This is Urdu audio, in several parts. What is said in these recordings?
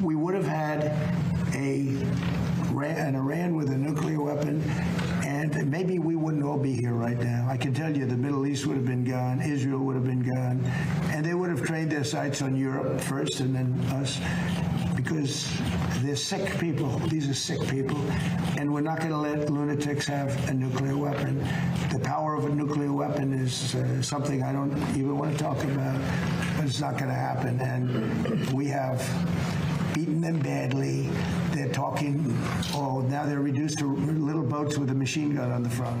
we would have had an Iran with a nuclear weapon, and maybe we wouldn't all be here right now. I can tell you the Middle East would have been gone, Israel would have been gone, and they would have trained their sights on Europe first and then us, because they're sick people. These are sick people, and we're not going to let lunatics have a nuclear weapon. The power of a nuclear weapon is something I don't even want to talk about, but it's not going to happen, and we have beaten them badly. They're talking, now they're reduced to little boats with a machine gun on the front.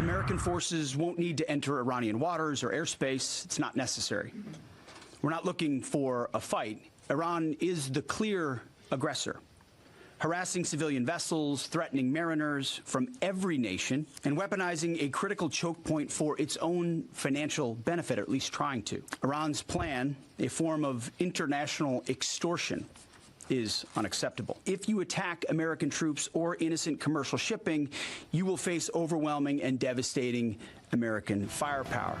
American forces won't need to enter Iranian waters or airspace. It's not necessary. We're not looking for a fight. Iran is the clear aggressor, harassing civilian vessels, threatening mariners from every nation, and weaponizing a critical choke point for its own financial benefit, or at least trying to. Iran's plan, a form of international extortion, is unacceptable. If you attack American troops or innocent commercial shipping, you will face overwhelming and devastating American firepower.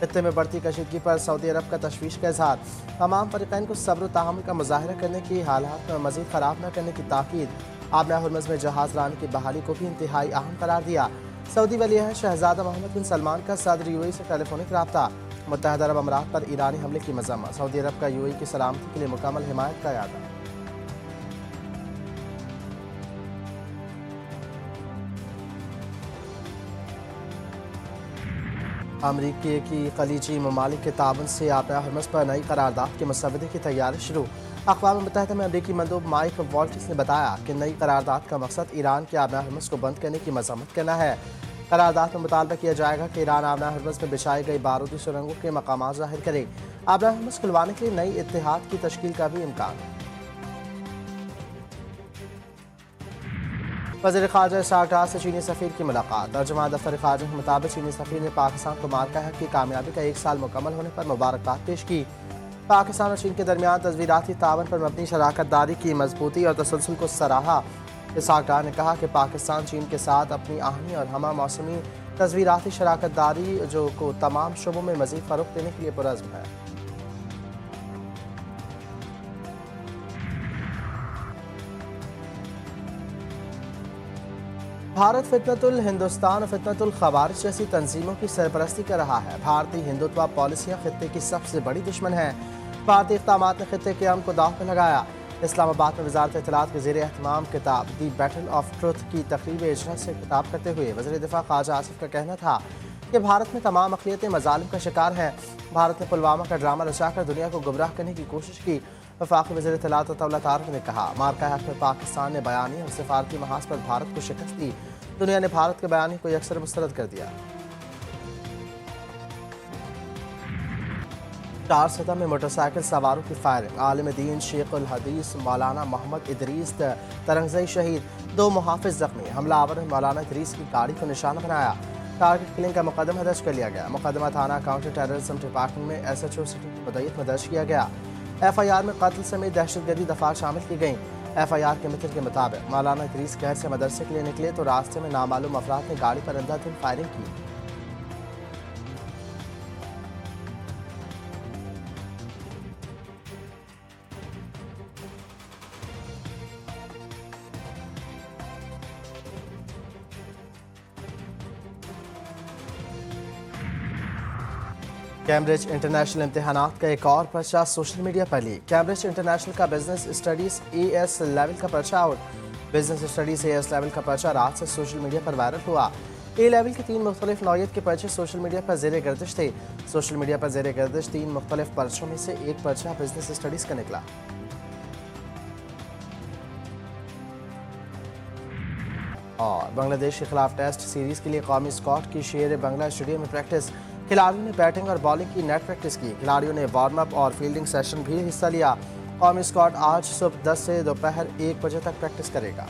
خطے میں بڑھتی کشیدگی پر سعودی عرب کا تشویش کا اظہار، تمام فریقین کو صبر و تحمل کا مظاہرہ کرنے کی، حالات مزید خراب نہ کرنے کی تاکید، آبِ ہرمز میں جہاز رانی کی بحالی کو بھی انتہائی اہم قرار دیا۔ سعودی ولیعہد شہزادہ محمد بن سلمان کا صدر UAE سے ٹیلی فونک رابطہ، متحدہ عرب امارات پر ایرانی حملے کی مذمت، سعودی عرب کا UAE کی سلامتی کے لیے مکمل حمایت کا اعادہ۔ امریکہ کی خلیجی ممالک کے تعاون سے آبِ ہرمز پر نئی قرارداد کے مسودے کی تیاری شروع۔ اقوام متحدہ میں امریکی مندوب مائک والٹس نے بتایا کہ نئی قرارداد کا مقصد ایران کے آبِ ہرمز کو بند کرنے کی مذمت کرنا ہے۔ قرارداد میں مطالبہ کیا جائے گا کہ ایران آبِ ہرمز میں بچھائی گئی بارودی سرنگوں کے مقامات ظاہر کرے۔ آبِ ہرمز کھلوانے کے لیے نئی اتحاد کی تشکیل کا بھی امکان ہے۔ وزیر خارجہ اسحاق ڈار سے چینی سفیر کی ملاقات، ترجمہ دفتر خارجہ کے مطابق چینی سفیر نے پاکستان کو مارکہ حق کی کامیابی کا 1 سال مکمل ہونے پر مبارکباد پیش کی۔ پاکستان اور چین کے درمیان تصویراتی تعاون پر مبنی شراکت داری کی مضبوطی اور تسلسل کو سراہا۔ اسحاق ڈار نے کہا کہ پاکستان چین کے ساتھ اپنی آہنی اور ہمہ موسمی تصویراتی شراکت داری کو تمام شعبوں میں مزید فروغ دینے کے لیے پرعزم ہے۔ بھارت فتنۃ الہندوستان اور فتنۃ الخوارج جیسی تنظیموں کی سرپرستی کر رہا ہے۔ بھارتی ہندوتوا پالیسیاں خطے کی سب سے بڑی دشمن ہیں۔ بھارتی اقدامات نے خطے کے امن کو داغ پہ لگایا۔ اسلام آباد میں وزارت اطلاعات کے زیر اہتمام کتاب دی بیٹل آف ٹروتھ کی تقریب اجرا سے خطاب کرتے ہوئے وزیر دفاع خواجہ آصف کا کہنا تھا کہ بھارت میں تمام اقلیتیں مظالم کا شکار ہیں۔ بھارت نے پلوامہ کا ڈرامہ رچا کر دنیا کو گمراہ کرنے کی کوشش کی۔ وفاقی وزیر اطلاعات عطا اللہ طارق نے کہا، مارکہ حق میں پاکستان نے بیانی اور سفارتی محاذ پر بھارت کو شکست دی۔ دنیا نے بھارت کے بیانی کو یکسر مسترد کر دیا۔ 4 سطح میں موٹر سائیکل سواروں کی فائرنگ، عالم دین شیخ الحدیث مولانا محمد ادریس ترنگزئی شہید، 2 محافظ زخمی۔ حملہ آور نے مولانا ادریس کی گاڑی کو نشانہ بنایا۔ ٹارگٹ کلنگ کا مقدمہ درج کر لیا گیا۔ مقدمہ تھانہ کاؤنٹر ٹیررزم ڈپارٹمنٹ میں SHO سٹی کی مدعیت میں درج کیا گیا۔ FIR میں قتل سمیت دہشت گردی دفعات شامل کی گئیں۔ FIR کے متن کے مطابق مولانا ادریس گھر سے مدرسے کے لیے نکلے تو راستے میں نامعلوم افراد نے گاڑی پر اندھا دھند فائرنگ کی۔ کیمبرج انٹرنیشنل امتحانات کا ایک اور پرچہ سوشل میڈیا پر لیک۔ کیمبرج انٹرنیشنل کا بزنس اسٹڈیز AS لیول کا پرچہ out. Business studies AS level کا پرچہ رات سے سوشل میڈیا پر وائرل ہوا۔ A لیول کے 3 مختلف نوعیت کے پرچے سوشل میڈیا پر زیر گردش تھے۔ سوشل میڈیا پر زیر گردش 3 مختلف پرچوں میں سے ایک پرچہ بزنس اسٹڈیز کا نکلا۔ اور بنگلہ دیش کے خلاف ٹیسٹ سیریز کے لیے قومی اسکواڈ کی شیر بنگلہ اسٹیڈیم میں پریکٹس، کھلاڑیوں نے بیٹنگ اور بالنگ کی نیٹ پریکٹس کی۔ کھلاڑیوں نے وارم اپ اور فیلڈنگ سیشن بھی حصہ لیا۔ قومی اسکواڈ آج صبح 10 سے دوپہر 1 بجے تک پریکٹس کرے گا۔